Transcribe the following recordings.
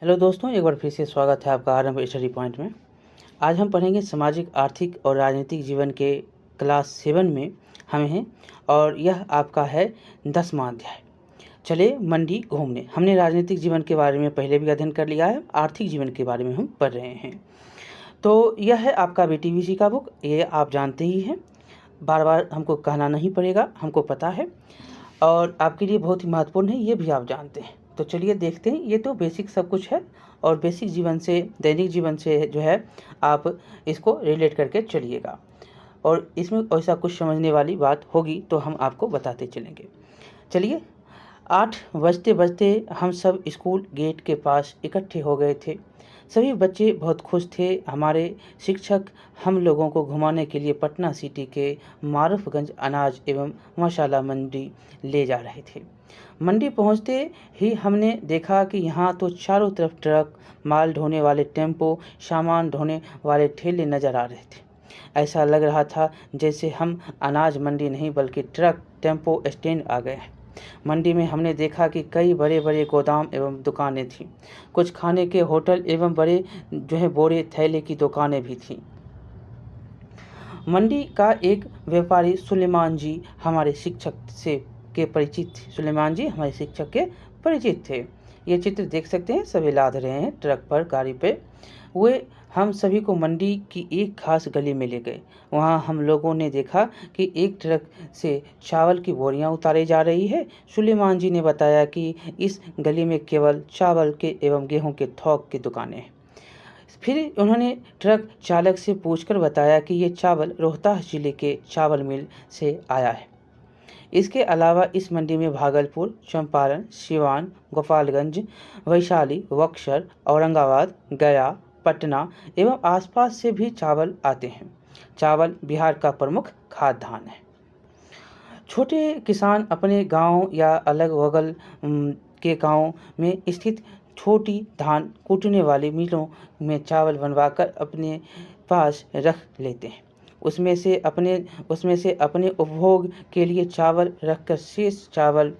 Hello दोस्तों, एक बार फिर से स्वागत है आपका आरंभ स्टडी पॉइंट में। आज हम पढ़ेंगे सामाजिक, आर्थिक और राजनीतिक जीवन के क्लास 7 में हम हैं और यह आपका है 10वां अध्याय। चले मंडी घूमने। हमने राजनीतिक जीवन के बारे में पहले भी अध्ययन कर लिया है, आर्थिक जीवन के बारे में हम पढ़ रहे हैं। तो यह है आपका बीटीवीसी का बुक, ये आप जानते ही हैं, बार बार हमको कहना नहीं पड़ेगा, हमको पता है और आपके लिए बहुत ही महत्वपूर्ण है, ये भी आप जानते हैं। तो चलिए देखते हैं। ये तो बेसिक सब कुछ है और बेसिक जीवन से, दैनिक जीवन से जो है आप इसको रिलेट करके चलिएगा और इसमें ऐसा कुछ समझने वाली बात होगी तो हम आपको बताते चलेंगे। चलिए, 8 बजते बजते हम सब स्कूल गेट के पास इकट्ठे हो गए थे। सभी बच्चे बहुत खुश थे। हमारे शिक्षक हम लोगों को घुमाने के लिए पटना सिटी के मारूफगंज अनाज एवं मसाला मंडी ले जा रहे थे। मंडी पहुंचते ही हमने देखा कि यहाँ तो चारों तरफ ट्रक, माल ढोने वाले टेम्पो, सामान ढोने वाले ठेले नज़र आ रहे थे। ऐसा लग रहा था जैसे हम अनाज मंडी नहीं बल्कि ट्रक टेम्पो स्टैंड आ गए हैं। मंडी में हमने देखा कि कई बड़े बड़े गोदाम एवं दुकानें थीं। कुछ खाने के होटल एवं बड़े बोरे थैले की दुकानें भी थीं। मंडी का एक व्यापारी सुलेमान जी हमारे शिक्षक से के परिचित थे। सुलेमान जी हमारे शिक्षक के परिचित थे। ये चित्र देख सकते हैं, सभी लाद रहे हैं ट्रक पर, गाड़ी पे। वे हम सभी को मंडी की एक खास गली में ले गए। वहाँ हम लोगों ने देखा कि एक ट्रक से चावल की बोरियां उतारी जा रही है। सुलेमान जी ने बताया कि इस गली में केवल चावल के एवं गेहूं के थोक की दुकानें हैं। फिर उन्होंने ट्रक चालक से पूछकर बताया कि ये चावल रोहतास जिले के चावल मिल से आया है। इसके अलावा इस मंडी में भागलपुर, चंपारण, सिवान, गोपालगंज, वैशाली, बक्सर, औरंगाबाद, गया, पटना एवं आसपास से भी चावल आते हैं। चावल बिहार का प्रमुख खाद्यान्न है। छोटे किसान अपने गांव या अलग बगल के गांव में स्थित छोटी धान कूटने वाली मिलों में चावल बनवाकर अपने पास रख लेते हैं। उसमें से अपने उपभोग के लिए चावल रखकर शेष चावल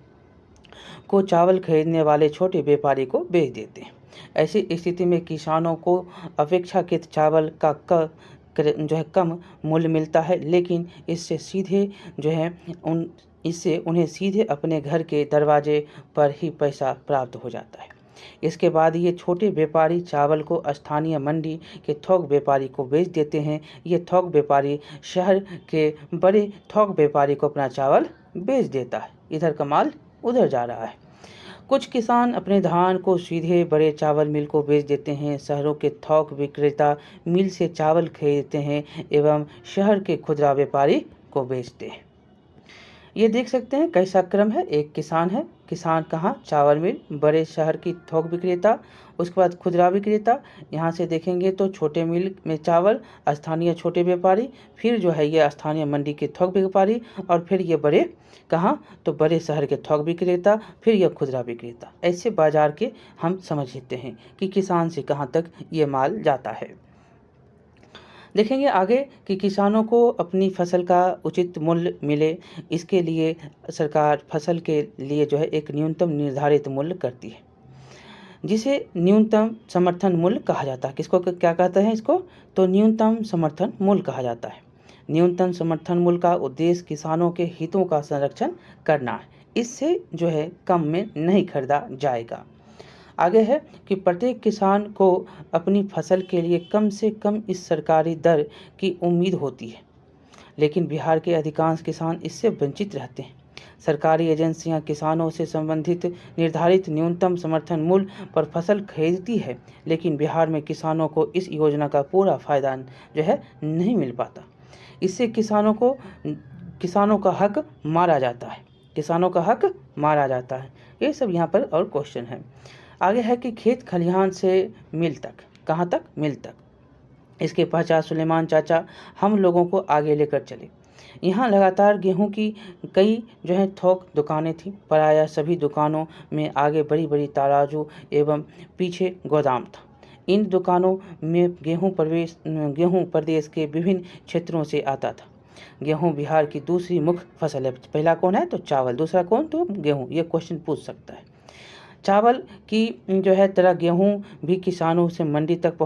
को चावल खरीदने वाले छोटे व्यापारी को बेच देते हैं। ऐसी स्थिति में किसानों को अपेक्षाकृत चावल का कम मूल्य मिलता है, लेकिन इससे उन्हें सीधे अपने घर के दरवाजे पर ही पैसा प्राप्त हो जाता है। इसके बाद ये छोटे व्यापारी चावल को स्थानीय मंडी के थोक व्यापारी को बेच देते हैं। ये थोक व्यापारी शहर के बड़े थोक व्यापारी को अपना चावल बेच देता है। इधर का माल उधर जा रहा है। कुछ किसान अपने धान को सीधे बड़े चावल मिल को बेच देते हैं। शहरों के थोक विक्रेता मिल से चावल खरीदते हैं एवं शहर के खुदरा व्यापारी को बेचते हैं। ये देख सकते हैं कैसा क्रम है। एक किसान है, किसान कहाँ, चावल मिल, बड़े शहर की थोक विक्रेता, उसके बाद खुदरा विक्रेता। यहाँ से देखेंगे तो छोटे मिल में चावल, स्थानीय छोटे व्यापारी, फिर जो है ये स्थानीय मंडी के थोक व्यापारी और फिर ये बड़े कहाँ, तो बड़े शहर के थोक विक्रेता, फिर यह खुदरा विक्रेता। ऐसे बाजार के हम समझते हैं कि किसान से कहाँ तक ये माल जाता है। देखेंगे आगे कि किसानों को अपनी फसल का उचित मूल्य मिले, इसके लिए सरकार फसल के लिए जो है एक न्यूनतम निर्धारित मूल्य करती है, जिसे न्यूनतम समर्थन मूल्य कहा जाता है। किसको क्या कहते हैं इसको? तो न्यूनतम समर्थन मूल्य कहा जाता है। न्यूनतम समर्थन मूल्य का उद्देश्य किसानों के हितों का संरक्षण करना है। इससे जो है कम में नहीं खरीदा जाएगा। आगे है कि प्रत्येक किसान को अपनी फसल के लिए कम से कम इस सरकारी दर की उम्मीद होती है, लेकिन बिहार के अधिकांश किसान इससे वंचित रहते हैं। सरकारी एजेंसियां किसानों से संबंधित निर्धारित न्यूनतम समर्थन मूल्य पर फसल खरीदती है, लेकिन बिहार में किसानों को इस योजना का पूरा फायदा जो है नहीं मिल पाता। इससे किसानों का हक मारा जाता है। किसानों का हक मारा जाता है। ये सब यहाँ पर और क्वेश्चन है। आगे है कि खेत खलिहान से मिल तक, कहाँ तक? मिल तक। इसके पश्चात सुलेमान चाचा हम लोगों को आगे लेकर चले। यहाँ लगातार गेहूं की कई जो है थोक दुकानें थीं। प्रायः सभी दुकानों में आगे बड़ी बड़ी तराजू एवं पीछे गोदाम था। इन दुकानों में गेहूं प्रदेश के विभिन्न क्षेत्रों से आता था। गेहूं बिहार की दूसरी मुख्य फसल है। पहला कौन है? तो चावल। दूसरा कौन? तो गेहूं। ये क्वेश्चन पूछ सकता है। चावल की जो है तरह गेहूं भी किसानों से मंडी तक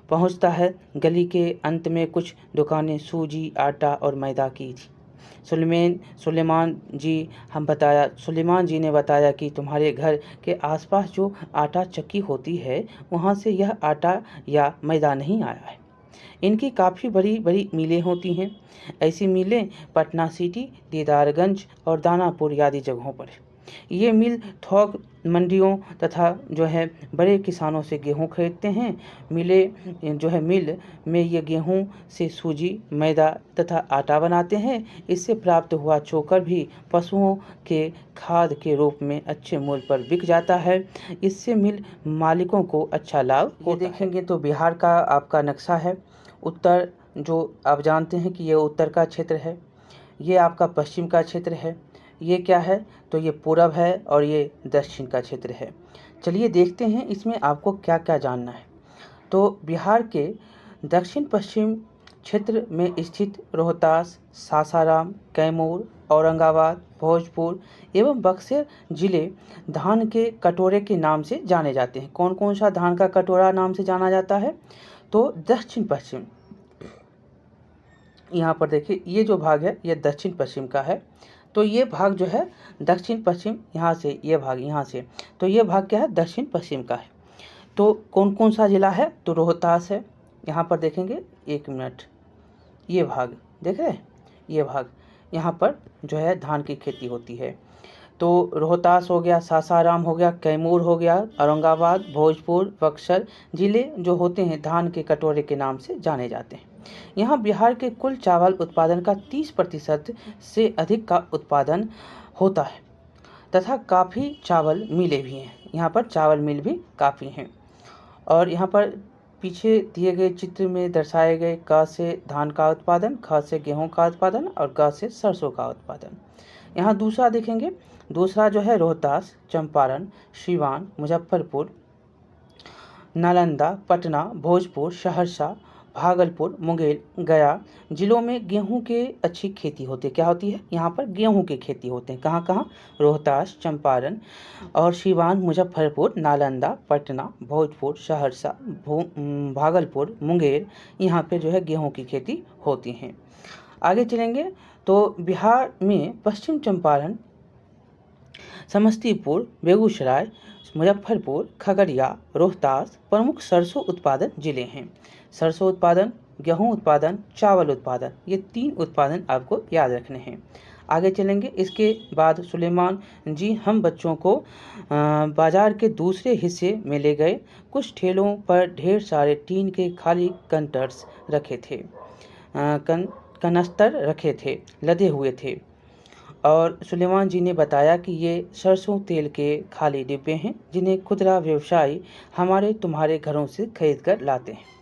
पहुंचता है। गली के अंत में कुछ दुकानें सूजी, आटा और मैदा की थी। सुलेमान जी ने बताया कि तुम्हारे घर के आसपास जो आटा चक्की होती है, वहाँ से यह आटा या मैदा नहीं आया है। इनकी काफ़ी बड़ी बड़ी मिलें होती हैं। ऐसी मिलें पटना सिटी, दीदारगंज और दानापुर आदि जगहों पर है। ये मिल थोक मंडियों तथा जो है बड़े किसानों से गेहूं खरीदते हैं। मिल में ये गेहूं से सूजी, मैदा तथा आटा बनाते हैं। इससे प्राप्त हुआ चोकर भी पशुओं के खाद के रूप में अच्छे मूल्य पर बिक जाता है। इससे मिल मालिकों को अच्छा लाभ होता है। देखेंगे तो बिहार का आपका नक्शा है। उत्तर जो आप जानते हैं कि ये उत्तर का क्षेत्र है, ये आपका पश्चिम का क्षेत्र है, ये क्या है तो ये पूरब है और ये दक्षिण का क्षेत्र है। चलिए देखते हैं इसमें आपको क्या क्या जानना है। तो बिहार के दक्षिण पश्चिम क्षेत्र में स्थित रोहतास, सासाराम, कैमूर, औरंगाबाद, भोजपुर एवं बक्सर जिले धान के कटोरे के नाम से जाने जाते हैं। कौन कौन सा धान का कटोरा नाम से जाना जाता है? तो दक्षिण पश्चिम। यहाँ पर देखिए, ये जो भाग है ये दक्षिण पश्चिम का है। तो ये भाग जो है दक्षिण पश्चिम, यहाँ से ये भाग यहाँ से, तो ये भाग क्या है? दक्षिण पश्चिम का है। तो कौन कौन सा जिला है? तो रोहतास है। यहाँ पर देखेंगे, एक मिनट, ये भाग देख रहे हैं, ये भाग यहाँ पर जो है धान की खेती होती है। तो रोहतास हो गया, सासाराम हो गया, कैमूर हो गया, औरंगाबाद, भोजपुर, बक्सर जिले जो होते हैं धान के कटोरे के नाम से जाने जाते हैं। यहाँ बिहार के कुल चावल उत्पादन का 30% से अधिक का उत्पादन होता है तथा काफ़ी चावल मिलें भी हैं। यहाँ पर चावल मिल भी काफ़ी हैं। और यहाँ पर पीछे दिए गए चित्र में दर्शाए गए क से धान का उत्पादन, ख से गेहूं का उत्पादन और ग से सरसों का उत्पादन। यहाँ दूसरा देखेंगे, दूसरा जो है रोहतास, चंपारण, सीवान, मुजफ्फरपुर, नालंदा, पटना, भोजपुर, सहरसा, भागलपुर, मुंगेर, गया जिलों में गेहूं के अच्छी खेती होती है। क्या होती है? यहाँ पर गेहूं की खेती होते हैं। कहाँ कहाँ? रोहतास, चंपारण और सीवान, मुजफ्फरपुर, नालंदा, पटना, भोजपुर, सहरसा, भागलपुर, मुंगेर, यहाँ पे जो है गेहूं की खेती होती हैं। आगे चलेंगे तो बिहार में पश्चिम चंपारण, समस्तीपुर, बेगूसराय, मुजफ्फरपुर, खगड़िया, रोहतास प्रमुख सरसों उत्पादन जिले हैं। सरसों उत्पादन, गेहूं उत्पादन, चावल उत्पादन, ये 3 उत्पादन आपको याद रखने हैं। आगे चलेंगे, इसके बाद सुलेमान जी हम बच्चों को बाजार के दूसरे हिस्से में ले गए। कुछ ठेलों पर ढेर सारे टीन के खाली कनस्तर रखे थे, लदे हुए थे। और सुलेमान जी ने बताया कि ये सरसों तेल के खाली डिब्बे हैं जिन्हें खुदरा व्यवसायी हमारे तुम्हारे घरों से खरीद कर लाते हैं।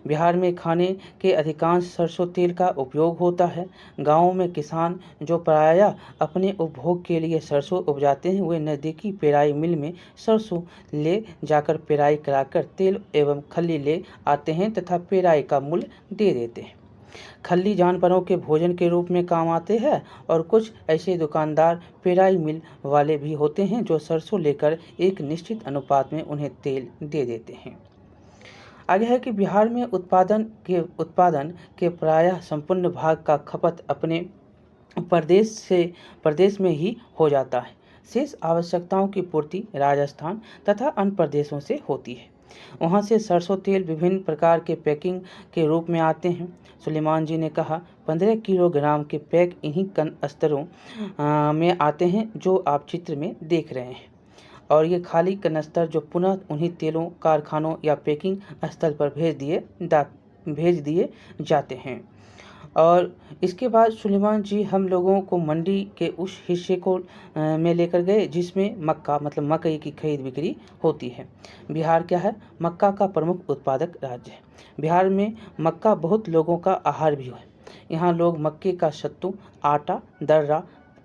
बिहार में खाने के अधिकांश सरसों तेल का उपयोग होता है। गाँवों में किसान जो प्रायः अपने उपभोग के लिए सरसों उपजाते हैं, वे नज़दीकी पेराई मिल में सरसों ले जाकर पेराई कराकर तेल एवं खल्ली ले आते हैं तथा पेराई का मूल्य दे देते हैं। खल्ली जानवरों के भोजन के रूप में काम आते हैं और कुछ ऐसे दुकानदार पेराई मिल वाले भी होते हैं जो सरसों लेकर एक निश्चित अनुपात में उन्हें तेल दे देते हैं। आगे है कि बिहार में उत्पादन के प्रायः संपूर्ण भाग का खपत अपने प्रदेश में ही हो जाता है। शेष आवश्यकताओं की पूर्ति राजस्थान तथा अन्य प्रदेशों से होती है। वहाँ से सरसों तेल विभिन्न प्रकार के पैकिंग के रूप में आते हैं। सुलेमान जी ने कहा 15 किलोग्राम के पैक इन्हीं कनस्तरों में आते हैं जो आप चित्र में देख रहे हैं। और ये खाली कनस्तर जो पुनः उन्हीं तेलों कारखानों या पैकिंग स्थल पर भेज दिए जाते हैं। और इसके बाद सुलेमान जी हम लोगों को मंडी के उस हिस्से को में लेकर गए जिसमें मक्का मतलब मकई की खरीद बिक्री होती है। बिहार क्या है? मक्का का प्रमुख उत्पादक राज्य है। बिहार में मक्का बहुत लोगों का आहार भी है। यहाँ लोग मक्के का सत्तू, आटा, दर्रा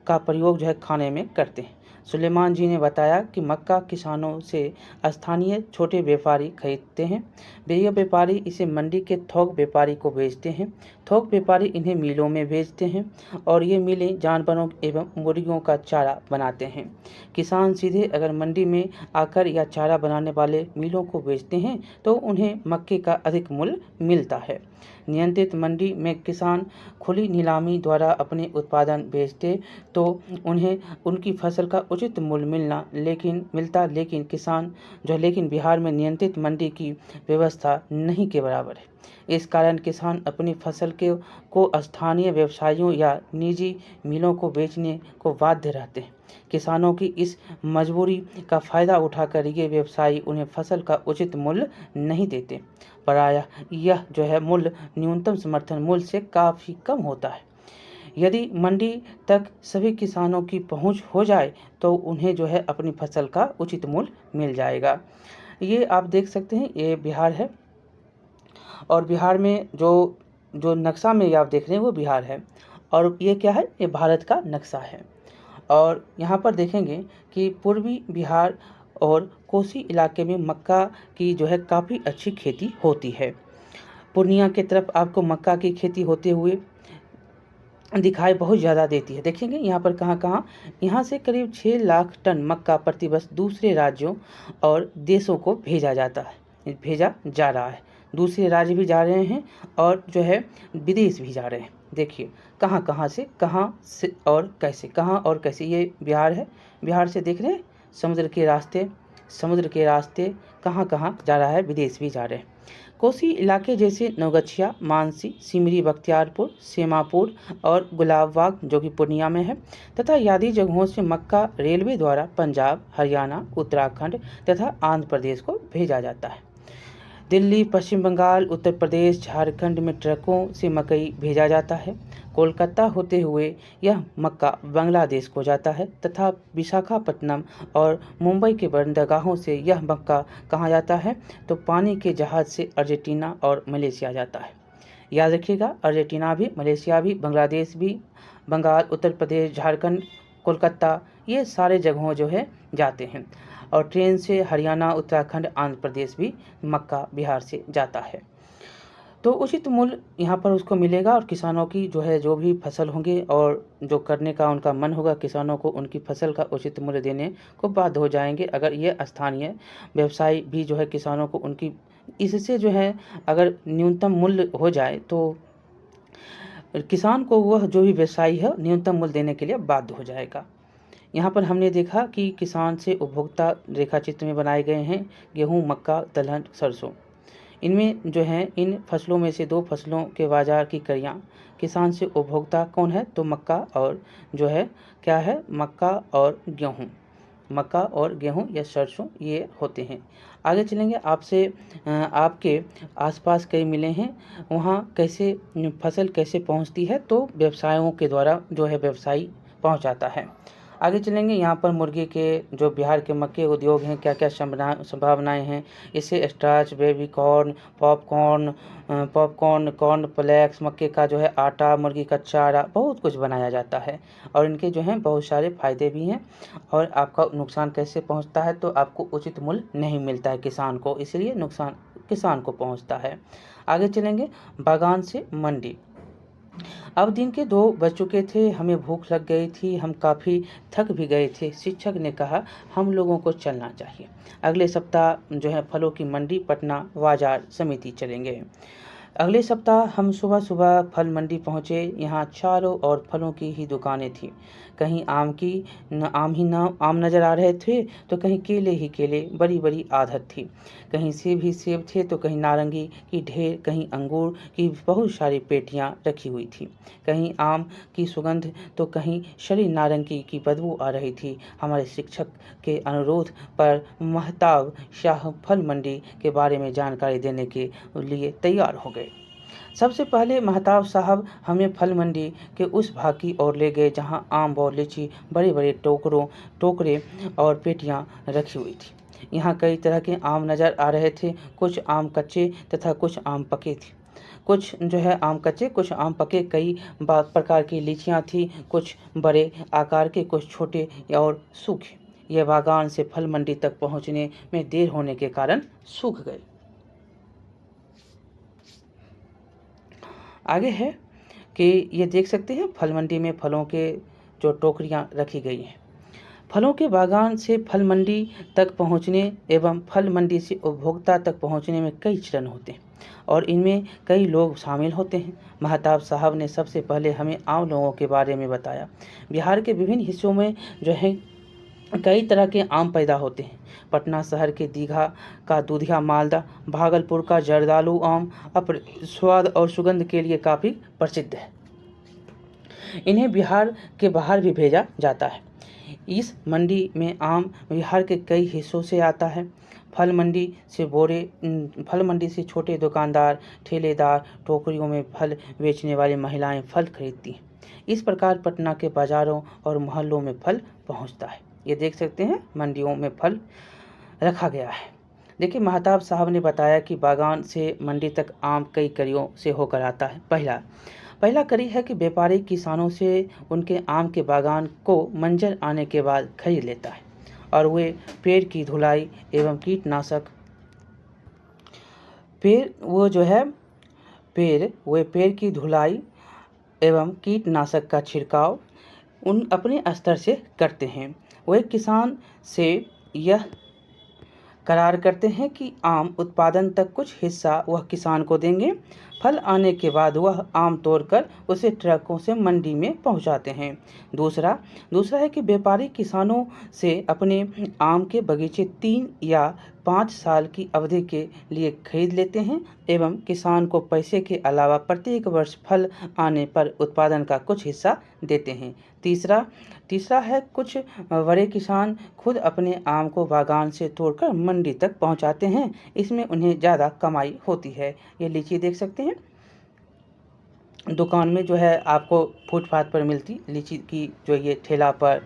का प्रयोग जो है खाने में करते हैं। सुलेमान जी ने बताया कि मक्का किसानों से स्थानीय छोटे व्यापारी खरीदते हैं। ये व्यापारी इसे मंडी के थोक व्यापारी को बेचते हैं। थोक व्यापारी इन्हें मिलों में बेचते हैं और ये मिलें जानवरों एवं मुर्गियों का चारा बनाते हैं। किसान सीधे अगर मंडी में आकर या चारा बनाने वाले मिलों को बेचते हैं तो उन्हें मक्के का अधिक मूल्य मिलता है। नियंत्रित मंडी में किसान खुली नीलामी द्वारा अपने उत्पादन बेचते तो उन्हें उनकी फसल का उचित मूल्य लेकिन बिहार में नियंत्रित मंडी की व्यवस्था नहीं के बराबर है। इस कारण किसान अपनी फसल को स्थानीय व्यवसायियों या निजी मिलों को बेचने को बाध्य रहते हैं। किसानों की इस मजबूरी का फायदा उठाकर ये व्यवसायी उन्हें फसल का उचित मूल्य नहीं देते। प्रायः यह मूल्य न्यूनतम समर्थन मूल्य से काफ़ी कम होता है। यदि मंडी तक सभी किसानों की पहुंच हो जाए तो उन्हें अपनी फसल का उचित मूल्य मिल जाएगा। ये आप देख सकते हैं, ये बिहार है और बिहार में जो नक्शा में आप देख रहे हैं वो बिहार है और ये क्या है, ये भारत का नक्शा है। और यहाँ पर देखेंगे कि पूर्वी बिहार और कोसी इलाके में मक्का की काफ़ी अच्छी खेती होती है। पूर्णिया की तरफ आपको मक्का की खेती होते हुए दिखाई बहुत ज़्यादा देती है। देखेंगे यहाँ पर कहाँ यहाँ से करीब 6 लाख टन मक्का प्रतिवर्ष दूसरे राज्यों और देशों को भेजा जा रहा है। दूसरे राज्य भी जा रहे हैं और विदेश भी जा रहे हैं। देखिए कहाँ से और कैसे ये बिहार है। बिहार से देख रहे हैं समुद्र के रास्ते कहाँ जा रहा है, विदेश भी जा रहे हैं। कोसी इलाके जैसे नवगछिया, मानसी, सिमरी, बख्तियारपुर, सेमापुर और गुलाबबाग जो कि पूर्णिया में है तथा आदि जगहों से मक्का रेलवे द्वारा पंजाब, हरियाणा, उत्तराखंड तथा आंध्र प्रदेश को भेजा जाता है। दिल्ली, पश्चिम बंगाल, उत्तर प्रदेश, झारखंड में ट्रकों से मकई भेजा जाता है। कोलकाता होते हुए यह मक्का बांग्लादेश को जाता है तथा विशाखापट्टनम और मुंबई के बंदरगाहों से यह मक्का कहाँ जाता है तो पानी के जहाज से अर्जेंटीना और मलेशिया जाता है। याद रखिएगा, अर्जेंटीना भी, मलेशिया भी, बांग्लादेश भी, बंगाल, उत्तर प्रदेश, झारखंड, कोलकाता, ये सारे जगहों जाते हैं। और ट्रेन से हरियाणा, उत्तराखंड, आंध्र प्रदेश भी मक्का बिहार से जाता है। तो उचित मूल्य यहाँ पर उसको मिलेगा और किसानों की जो भी फसल होंगे और जो करने का उनका मन होगा, किसानों को उनकी फसल का उचित मूल्य देने को बाध्य हो जाएंगे। अगर ये स्थानीय व्यवसायी भी किसानों को उनकी इससे अगर न्यूनतम मूल्य हो जाए तो किसान को वह जो भी व्यवसायी है न्यूनतम मूल्य देने के लिए बाध्य हो जाएगा। यहाँ पर हमने देखा कि किसान से उपभोक्ता रेखा चित्र में बनाए गए हैं गेहूँ, मक्का, दलहन, सरसों। इनमें इन फसलों में से 2 फसलों के बाजार की कड़ियाँ। किसान से उपभोक्ता कौन है तो मक्का और क्या है, मक्का और गेहूँ या सरसों ये होते हैं। आगे चलेंगे, आपके आसपास कई मिले हैं, वहाँ कैसे फसल कैसे पहुँचती है तो व्यवसायों के द्वारा व्यवसायी पहुँचाता है। आगे चलेंगे, यहाँ पर मुर्गी के बिहार के मक्के उद्योग हैं, क्या क्या संभावनाएं हैं। इससे starch, baby corn, popcorn, cornflakes, मक्के का आटा, मुर्गी का चारा, बहुत कुछ बनाया जाता है और इनके बहुत सारे फायदे भी हैं। और आपका नुकसान कैसे पहुँचता है तो आपको उचित मूल्य नहीं मिलता है किसान को, इसलिए नुकसान किसान को पहुँचता है। आगे चलेंगे, बागान से मंडी। अब दिन के 2 बज चुके थे, हमें भूख लग गई थी, हम काफ़ी थक भी गए थे। शिक्षक ने कहा हम लोगों को चलना चाहिए। अगले सप्ताह फलों की मंडी पटना बाजार समिति चलेंगे। अगले सप्ताह हम सुबह सुबह फल मंडी पहुँचे। यहाँ चारों ओर फलों की ही दुकानें थी। कहीं आम नज़र आ रहे थे तो कहीं केले ही केले, बड़ी बड़ी आढ़त थी। कहीं सेब ही सेब थे तो कहीं नारंगी की ढेर, कहीं अंगूर की बहुत सारी पेटियां रखी हुई थी। कहीं आम की सुगंध तो कहीं शरी नारंगी की बदबू आ रही थी। हमारे शिक्षक के अनुरोध पर महताब शाह फल मंडी के बारे में जानकारी देने के लिए तैयार हो गए। सबसे पहले महताब साहब हमें फल मंडी के उस भाग की ओर ले गए जहां आम और लीची बड़े बड़े टोकरे और पेटियां रखी हुई थी। यहाँ कई तरह के आम नज़र आ रहे थे। कुछ आम कच्चे तथा कुछ आम पके थे। कुछ आम कच्चे, कुछ आम पके। कई प्रकार की लीचियाँ थी, कुछ बड़े आकार के, कुछ छोटे और सूखे। यह बागान से फल मंडी तक पहुँचने में देर होने के कारण सूख गए। आगे है कि ये देख सकते हैं फल मंडी में फलों के जो टोकरियाँ रखी गई हैं। फलों के बागान से फल मंडी तक पहुंचने एवं फल मंडी से उपभोक्ता तक पहुंचने में कई चरण होते हैं और इनमें कई लोग शामिल होते हैं। महताब साहब ने सबसे पहले हमें आम लोगों के बारे में बताया। बिहार के विभिन्न हिस्सों में जो है कई तरह के आम पैदा होते हैं। पटना शहर के दीघा का दूधिया मालदा, भागलपुर का जर्दालू आम अपने स्वाद और सुगंध के लिए काफ़ी प्रसिद्ध है। इन्हें बिहार के बाहर भी भेजा जाता है। इस मंडी में आम बिहार के कई हिस्सों से आता है। फल मंडी से छोटे दुकानदार, ठेलेदार, टोकरियों में फल बेचने वाली महिलाएं फल खरीदती हैं। इस प्रकार पटना के बाज़ारों और मोहल्लों में फल पहुंचता है। ये देख सकते हैं मंडियों में फल रखा गया है। देखिए, महताब साहब ने बताया कि बागान से मंडी तक आम कई कड़ियों से होकर आता है। पहला कड़ी है कि व्यापारी किसानों से उनके आम के बागान को मंजर आने के बाद खरीद लेता है और वे पेड़ की धुलाई एवं कीटनाशक पेड़ की धुलाई एवं कीटनाशक का छिड़काव अपने स्तर से करते हैं। वे किसान से यह करार करते हैं कि आम उत्पादन तक कुछ हिस्सा वह किसान को देंगे। फल आने के बाद वह आम तोड़कर उसे ट्रकों से मंडी में पहुंचाते हैं। दूसरा है कि व्यापारी किसानों से अपने आम के बगीचे 3 या 5 साल की अवधि के लिए खरीद लेते हैं एवं किसान को पैसे के अलावा प्रत्येक वर्ष फल आने पर उत्पादन का कुछ हिस्सा देते हैं। तीसरा है कुछ बड़े किसान खुद अपने आम को बागान से तोड़कर मंडी तक पहुंचाते हैं। इसमें उन्हें ज़्यादा कमाई होती है। ये लीची देख सकते हैं, दुकान में जो है आपको फुटपाथ पर मिलती लीची की जो ये ठेला पर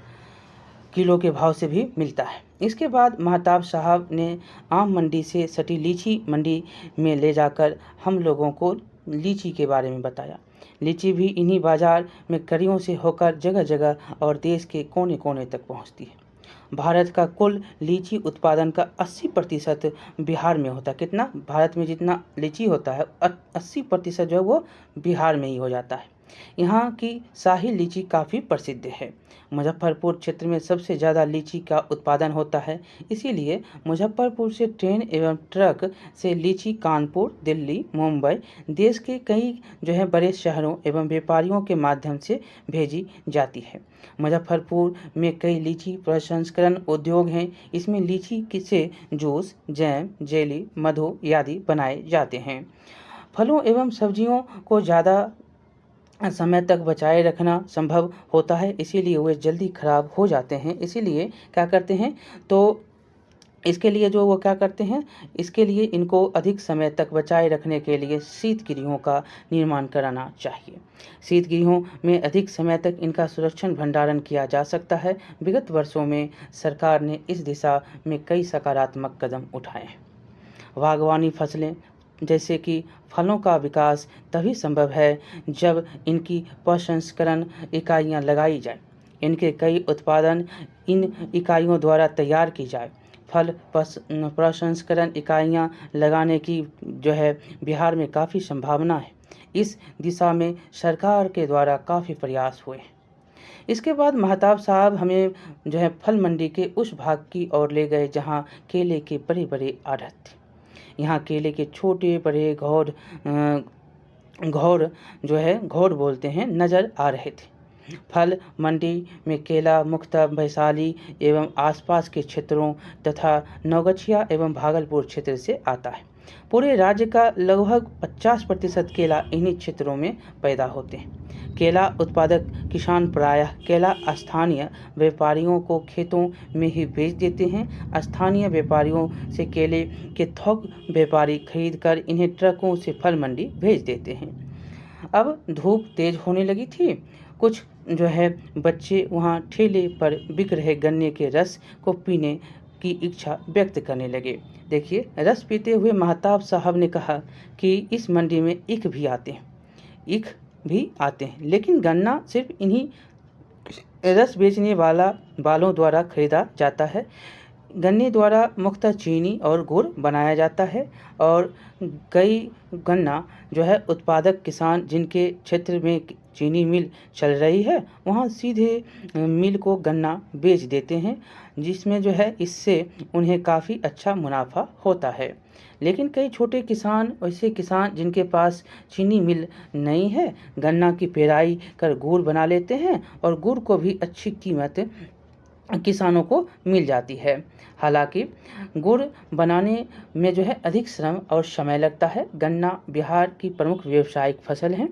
किलो के भाव से भी मिलता है। इसके बाद महताब साहब ने आम मंडी से सटी लीची मंडी में ले जाकर हम लोगों को लीची के बारे में बताया। लीची भी इन्हीं बाजार में कड़ियों से होकर जगह जगह और देश के कोने कोने तक पहुंचती है। भारत का कुल लीची उत्पादन का 80% बिहार में होता है। कितना? भारत में जितना लीची होता है 80% जो है वो बिहार में ही हो जाता है। यहाँ की शाही लीची काफ़ी प्रसिद्ध है। मुजफ्फरपुर क्षेत्र में सबसे ज़्यादा लीची का उत्पादन होता है। इसीलिए मुजफ्फरपुर से ट्रेन एवं ट्रक से लीची कानपुर, दिल्ली, मुंबई, देश के कई जो है बड़े शहरों एवं व्यापारियों के माध्यम से भेजी जाती है। मुजफ्फरपुर में कई लीची प्रसंस्करण उद्योग हैं। इसमें लीची से जूस, जैम, जेली, मधु आदि बनाए जाते हैं। फलों एवं सब्जियों को ज़्यादा समय तक बचाए रखना संभव होता है, इसीलिए वे जल्दी खराब हो जाते हैं। इसीलिए क्या करते हैं तो इसके लिए इनको अधिक समय तक बचाए रखने के लिए शीतगृहों का निर्माण कराना चाहिए। शीतगृहों में अधिक समय तक इनका सुरक्षित भंडारण किया जा सकता है। विगत वर्षों में सरकार ने इस दिशा में कई सकारात्मक कदम उठाए हैं। बागवानी फसलें जैसे कि फलों का विकास तभी संभव है जब इनकी प्रसंस्करण इकाइयाँ लगाई जाए, इनके कई उत्पादन इन इकाइयों द्वारा तैयार की जाए। फल प्रसंस्करण इकाइयाँ लगाने की जो है बिहार में काफ़ी संभावना है। इस दिशा में सरकार के द्वारा काफ़ी प्रयास हुए। इसके बाद महताब साहब हमें जो है फल मंडी के उस भाग की ओर ले गए जहाँ केले के बड़े बड़े आढ़त थे। यहाँ केले के छोटे बड़े घौर बोलते हैं नज़र आ रहे थे। फल मंडी में केला मुख्यतः वैशाली एवं आसपास के क्षेत्रों तथा नवगछिया एवं भागलपुर क्षेत्र से आता है। पूरे राज्य का लगभग 50% केला इन्हीं क्षेत्रों में पैदा होते हैं। केला उत्पादक किसान प्रायः केला स्थानीय व्यापारियों को खेतों में ही बेच देते हैं। स्थानीय व्यापारियों से केले के थोक व्यापारी खरीदकर इन्हें ट्रकों से फल मंडी भेज देते हैं। अब धूप तेज होने लगी थी। कुछ जो है बच्चे वहाँ ठेले पर बिक रहे गन्ने के रस को पीने की इच्छा व्यक्त करने लगे। देखिए, रस पीते हुए महताब साहब ने कहा कि इस मंडी में ईख भी आते हैं, लेकिन गन्ना सिर्फ इन्हीं रस बेचने वालों द्वारा खरीदा जाता है। गन्ने द्वारा मुख्यतः चीनी और गुड़ बनाया जाता है और कई गन्ना जो है उत्पादक किसान जिनके क्षेत्र में चीनी मिल चल रही है वहाँ सीधे मिल को गन्ना बेच देते हैं, जिसमें जो है इससे उन्हें काफ़ी अच्छा मुनाफा होता है। लेकिन कई छोटे किसान, ऐसे किसान जिनके पास चीनी मिल नहीं है, गन्ना की पेराई कर गुड़ बना लेते हैं और गुड़ को भी अच्छी कीमत किसानों को मिल जाती है। हालांकि गुड़ बनाने में जो है अधिक श्रम और समय लगता है। गन्ना बिहार की प्रमुख व्यावसायिक फसल है।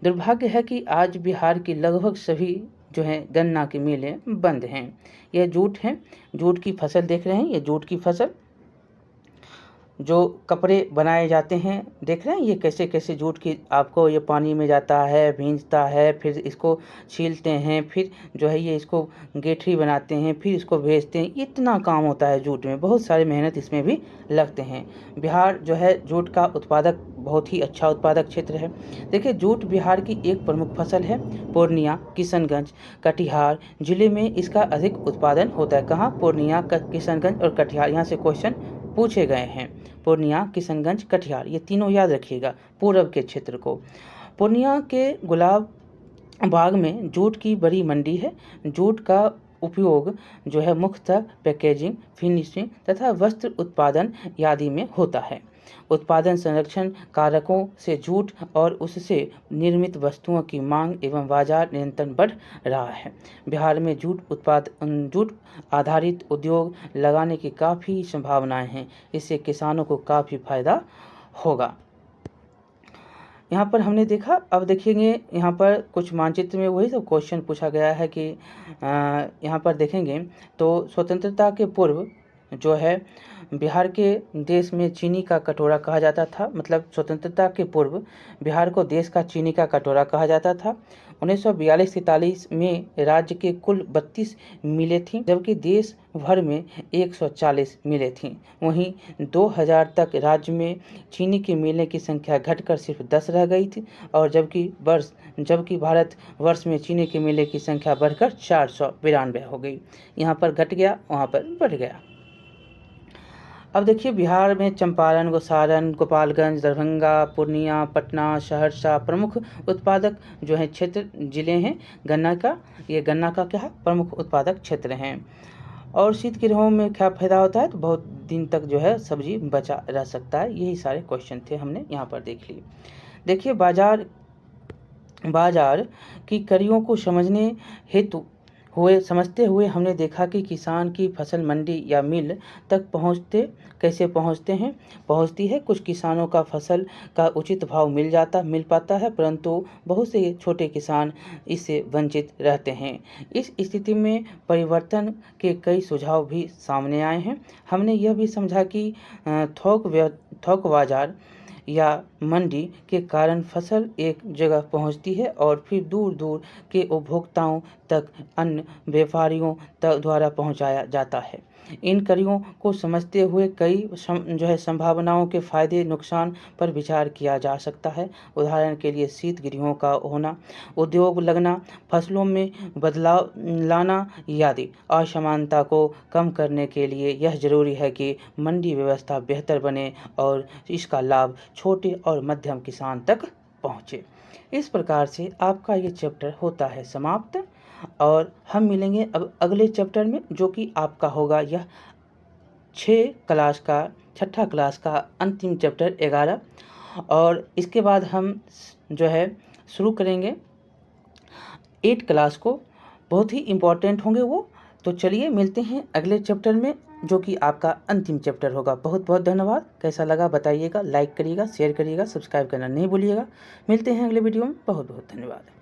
दुर्भाग्य है कि आज बिहार की लगभग सभी जो है गन्ना की मिलें बंद हैं। यह जूट है, जूट की फसल देख रहे हैं, ये जूट की फसल जो कपड़े बनाए जाते हैं, देख रहे हैं ये कैसे कैसे जूट की, आपको ये पानी में जाता है, भींजता है, फिर इसको छीलते हैं, फिर जो है ये इसको गेठरी बनाते हैं, फिर इसको भेजते हैं। इतना काम होता है जूट में, बहुत सारी मेहनत इसमें भी लगते हैं। बिहार जो है जूट का उत्पादक, बहुत ही अच्छा उत्पादक क्षेत्र है। देखिए जूट बिहार की एक प्रमुख फसल है। पूर्णिया, किशनगंज, कटिहार जिले में इसका अधिक उत्पादन होता है। कहाँ? पूर्णिया, किशनगंज और कटिहार, यहाँ से क्वेश्चन पूछे गए हैं। पूर्णिया, किशनगंज, कटिहार, ये तीनों याद रखिएगा पूर्व के क्षेत्र को। पूर्णिया के गुलाब बाग में जूट की बड़ी मंडी है। जूट का उपयोग जो है मुख्यतः पैकेजिंग, फिनिशिंग तथा वस्त्र उत्पादन आदि में होता है। उत्पादन संरक्षण कारकों से जूट और उससे निर्मित वस्तुओं की मांग एवं बाजार नियंत्रण बढ़ रहा है। बिहार में जूट आधारित उद्योग लगाने की काफ़ी संभावनाएं हैं। इससे किसानों को काफ़ी फायदा होगा। यहाँ पर हमने देखा, अब देखेंगे यहाँ पर कुछ मानचित्र में वही सब क्वेश्चन पूछा गया है कि यहाँ पर देखेंगे तो स्वतंत्रता के पूर्व जो है बिहार के देश में चीनी का कटोरा कहा जाता था। मतलब स्वतंत्रता के पूर्व बिहार को देश का चीनी का कटोरा कहा जाता था। 1942-43 में राज्य के कुल 32 मिलें थीं, जबकि देश भर में 140 मिलें थीं। वहीं 2000 तक राज्य में चीनी की मिलें की संख्या घटकर सिर्फ 10 रह गई थी, और जबकि भारत वर्ष में चीनी की मिलें की संख्या बढ़कर 492 हो गई। यहाँ पर घट गया, वहाँ पर बढ़ गया। अब देखिए बिहार में चंपारण, सारण, गोपालगंज, दरभंगा, पूर्णिया, पटना, सहरसा प्रमुख उत्पादक जो है क्षेत्र जिले हैं गन्ना का। ये गन्ना का क्या है? प्रमुख उत्पादक क्षेत्र हैं। और शीतगृहों में क्या फायदा होता है? तो बहुत दिन तक जो है सब्जी बचा रह सकता है। यही सारे क्वेश्चन थे, हमने यहाँ पर देख लिए। देखिए बाजार की कड़ियों को समझते हुए हमने देखा कि किसान की फसल मंडी या मिल तक कैसे पहुंचती है। कुछ किसानों का फसल का उचित भाव मिल पाता है, परंतु बहुत से छोटे किसान इससे वंचित रहते हैं। इस स्थिति में परिवर्तन के कई सुझाव भी सामने आए हैं। हमने यह भी समझा कि थोक बाजार या मंडी के कारण फसल एक जगह पहुंचती है और फिर दूर दूर के उपभोक्ताओं तक अन्य व्यापारियों द्वारा पहुंचाया जाता है। इन कड़ियों को समझते हुए कई जो है संभावनाओं के फायदे नुकसान पर विचार किया जा सकता है। उदाहरण के लिए शीतगृहों का होना, उद्योग लगना, फसलों में बदलाव लाना आदि। असमानता को कम करने के लिए यह जरूरी है कि मंडी व्यवस्था बेहतर बने और इसका लाभ छोटे और मध्यम किसान तक पहुँचे। इस प्रकार से आपका ये चैप्टर होता है समाप्त, और हम मिलेंगे अब अगले चैप्टर में, जो कि आपका होगा यह 6ठा क्लास का अंतिम चैप्टर 11। और इसके बाद हम जो है शुरू करेंगे 8 क्लास को। बहुत ही इम्पोर्टेंट होंगे वो। तो चलिए मिलते हैं अगले चैप्टर में, जो कि आपका अंतिम चैप्टर होगा। बहुत बहुत धन्यवाद। कैसा लगा बताइएगा, लाइक करिएगा, शेयर करिएगा, सब्सक्राइब करना नहीं भूलिएगा। मिलते हैं अगले वीडियो में। बहुत बहुत धन्यवाद।